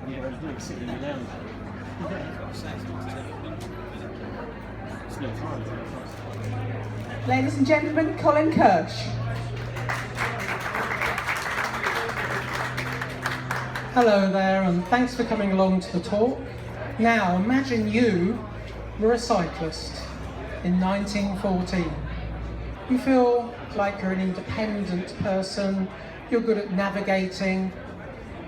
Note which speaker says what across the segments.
Speaker 1: Otherwise, like sitting in the lounge. It's no time.
Speaker 2: Ladies and gentlemen, Colin Kirsch. Hello there, and thanks for coming along to the talk. Now, imagine you were a cyclist in 1914. You feel like you're an independent person, you're good at navigating.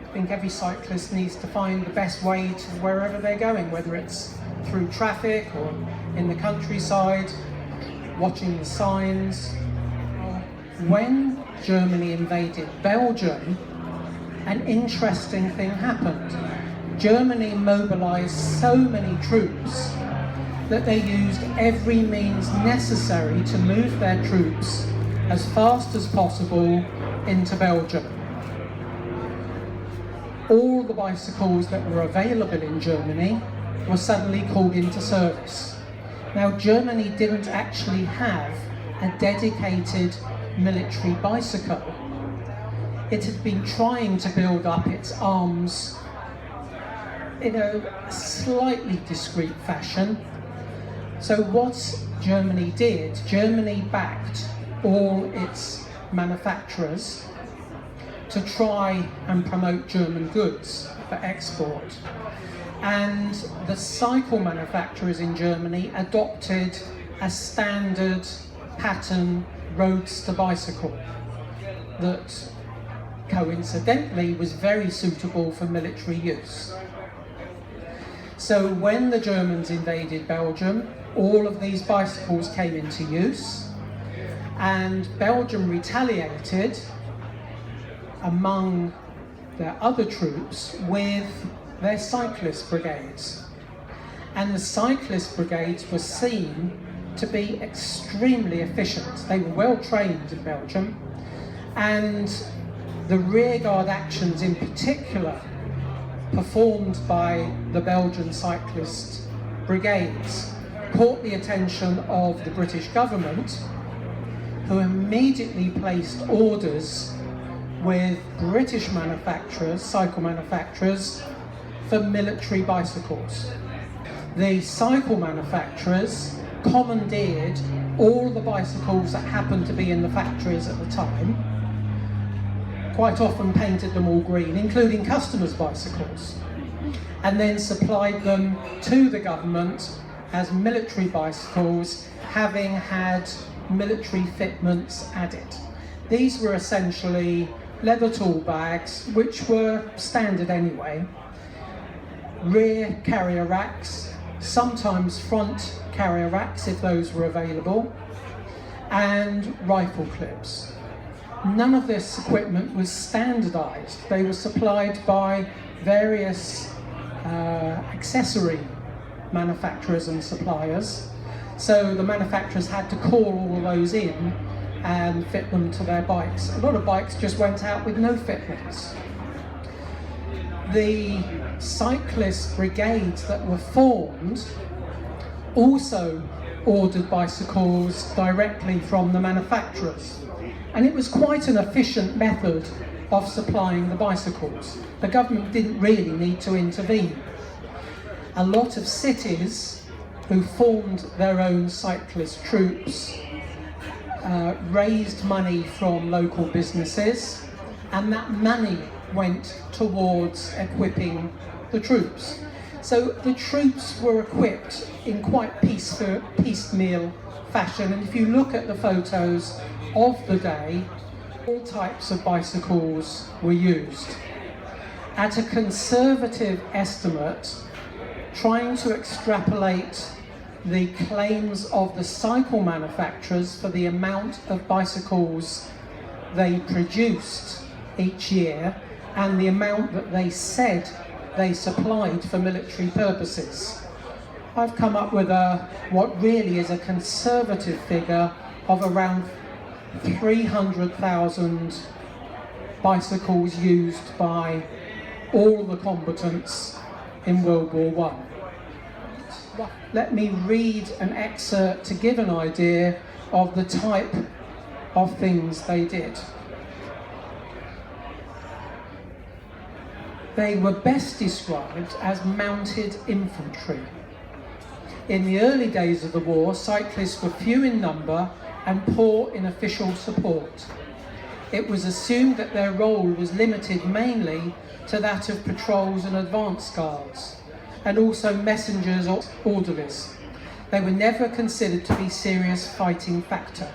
Speaker 2: I think every cyclist needs to find the best way to wherever they're going, whether it's through traffic or in the countryside, watching the signs. When Germany invaded Belgium, an interesting thing happened. Germany mobilized so many troops that they used every means necessary to move their troops as fast as possible into Belgium. All the bicycles that were available in Germany were suddenly called into service. Now, Germany didn't actually have a dedicated military bicycle. It had been trying to build up its arms in a slightly discreet fashion. So what Germany did, Germany backed all its manufacturers to try and promote German goods for export. And the cycle manufacturers in Germany adopted a standard pattern roadster bicycle that coincidentally was very suitable for military use. So when the Germans invaded Belgium, all of these bicycles came into use, and Belgium retaliated among their other troops with their cyclist brigades. And the cyclist brigades were seen to be extremely efficient. They were well trained in Belgium, and the rearguard actions in particular performed by the Belgian cyclist brigades caught the attention of the British government, who immediately placed orders with British manufacturers, cycle manufacturers, for military bicycles. The cycle manufacturers commandeered all the bicycles that happened to be in the factories at the time, quite often painted them all green, including customers' bicycles, and then supplied them to the government as military bicycles, having had military fitments added. These were essentially leather tool bags, which were standard anyway, rear carrier racks, sometimes front carrier racks if those were available, and rifle clips. None of this equipment was standardized. They were supplied by various accessory manufacturers and suppliers. So the manufacturers had to call all of those in and fit them to their bikes. A lot of bikes just went out with no fitments. The cyclist brigades that were formed also ordered bicycles directly from the manufacturers. And it was quite an efficient method of supplying the bicycles. The government didn't really need to intervene. A lot of cities who formed their own cyclist troops raised money from local businesses, and that money went towards equipping the troops. So the troops were equipped in quite piecemeal fashion, and if you look at the photos of the day, all types of bicycles were used. At a conservative estimate, trying to extrapolate the claims of the cycle manufacturers for the amount of bicycles they produced each year and the amount that they said they supplied for military purposes, I've come up with what really is a conservative figure of around 300,000 bicycles used by all the combatants in World War I. Let me read an excerpt to give an idea of the type of things they did. They were best described as mounted infantry. In the early days of the war, cyclists were few in number and poor in official support. It was assumed that their role was limited mainly to that of patrols and advance guards, and also messengers or orderlies. They were never considered to be a serious fighting factor.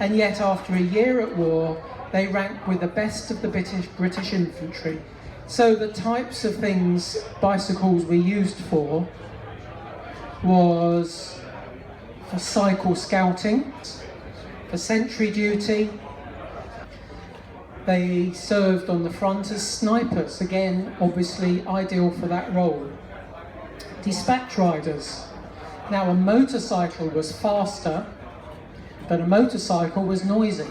Speaker 2: And yet, after a year at war, they rank with the best of the British infantry. So the types of things bicycles were used for was for cycle scouting, for sentry duty. They served on the front as snipers, again obviously ideal for that role. Dispatch riders. Now a motorcycle was faster, but a motorcycle was noisy.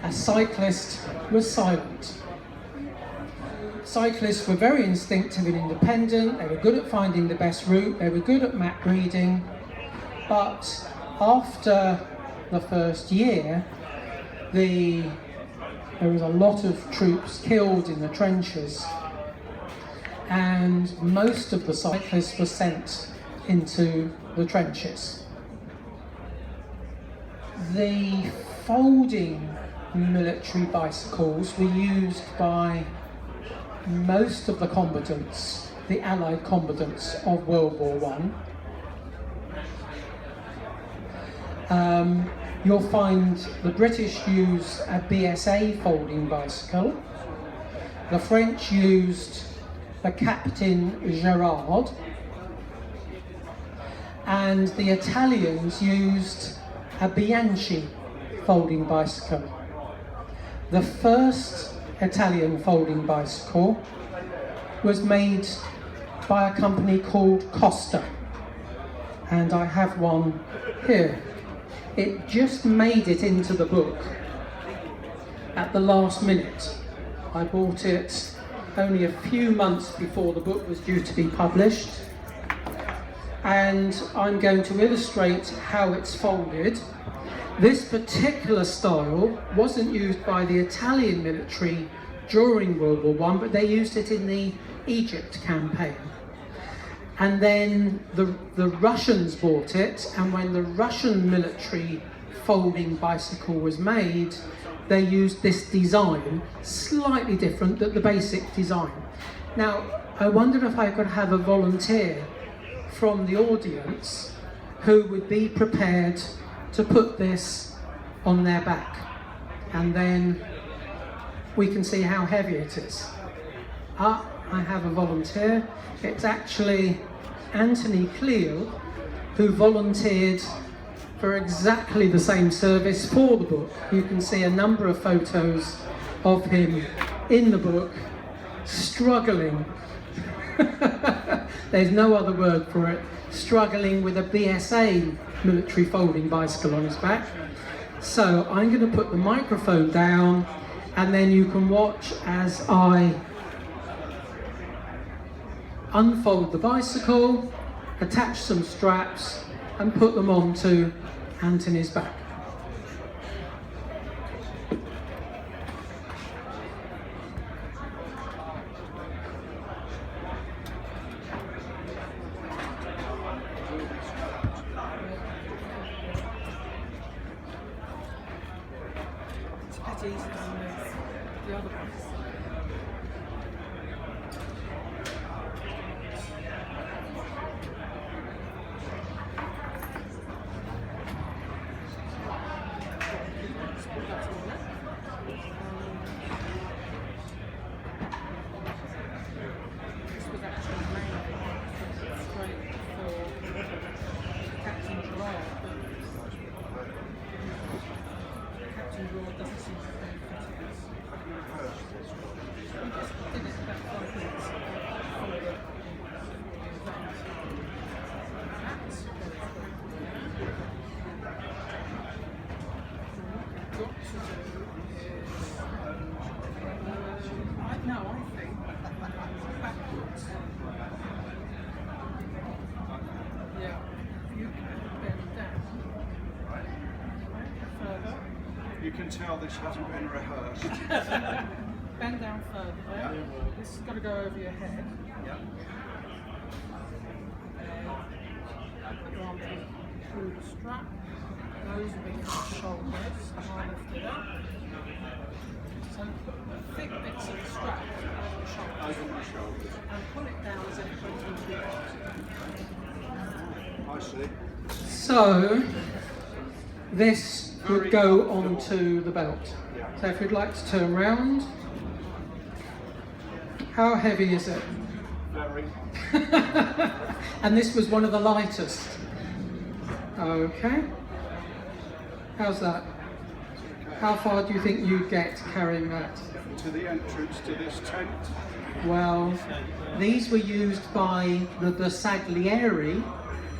Speaker 2: A cyclist was silent. Cyclists were very instinctive and independent, they were good at finding the best route, they were good at map reading, but after the first year, there was a lot of troops killed in the trenches, and most of the cyclists were sent into the trenches. The folding military bicycles were used by most of the combatants, the Allied combatants of World War I. You'll find the British use a BSA folding bicycle, the French used the Captain Gerard, and the Italians used a Bianchi folding bicycle. The first Italian folding bicycle was made by a company called Costa, and I have one here. It just made it into the book at the last minute. I bought it only a few months before the book was due to be published, and I'm going to illustrate how it's folded. This particular style wasn't used by the Italian military during World War I, but they used it in the Egypt campaign. And then the Russians bought it, and when the Russian military folding bicycle was made, they used this design, slightly different than the basic design. Now, I wondered if I could have a volunteer from the audience who would be prepared to put this on their back, and then we can see how heavy it is. I have a volunteer. It's actually Anthony Cleal, who volunteered for exactly the same service for the book. You can see a number of photos of him in the book, struggling. There's no other word for it. Struggling with a BSA military folding bicycle on his back. So I'm going to put the microphone down, and then you can watch as I unfold the bicycle, attach some straps, and put them onto Anthony's back. It's a bit easier than the other ones.
Speaker 3: You can tell this hasn't been rehearsed.
Speaker 2: bend down further.
Speaker 3: Yeah.
Speaker 2: This has got to go over your head.
Speaker 3: Yeah.
Speaker 2: Your arms through the strap. Those will be your shoulders. I'll lift it up. So thick bits of the strap over the shoulders.
Speaker 3: Over my shoulders.
Speaker 2: And pull it down as if it went into your bottom.
Speaker 3: I see.
Speaker 2: So this would go onto the belt.
Speaker 3: Yeah.
Speaker 2: So if you'd like to turn round, how heavy is it?
Speaker 3: Very.
Speaker 2: And this was one of the lightest. Okay. How's that? How far do you think you'd get carrying that?
Speaker 3: To the entrance to this tent.
Speaker 2: Well, these were used by the Bersaglieri,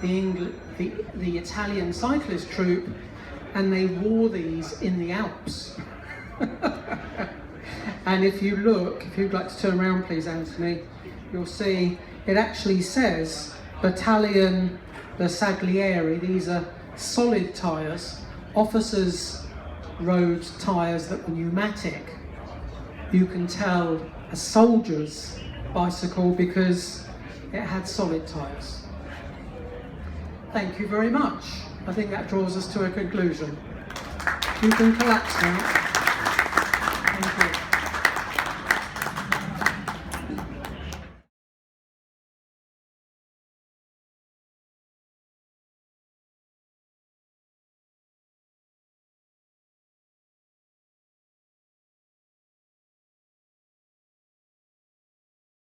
Speaker 2: the Italian cyclist troupe, and they wore these in the Alps. And if you look, if you'd like to turn around please, Anthony, you'll see it actually says Battalion Bersaglieri. These are solid tyres. Officers rode tyres that were pneumatic. You can tell a soldier's bicycle because it had solid tyres. Thank you very much. I think that draws us to a conclusion. You can collapse now. Thank you.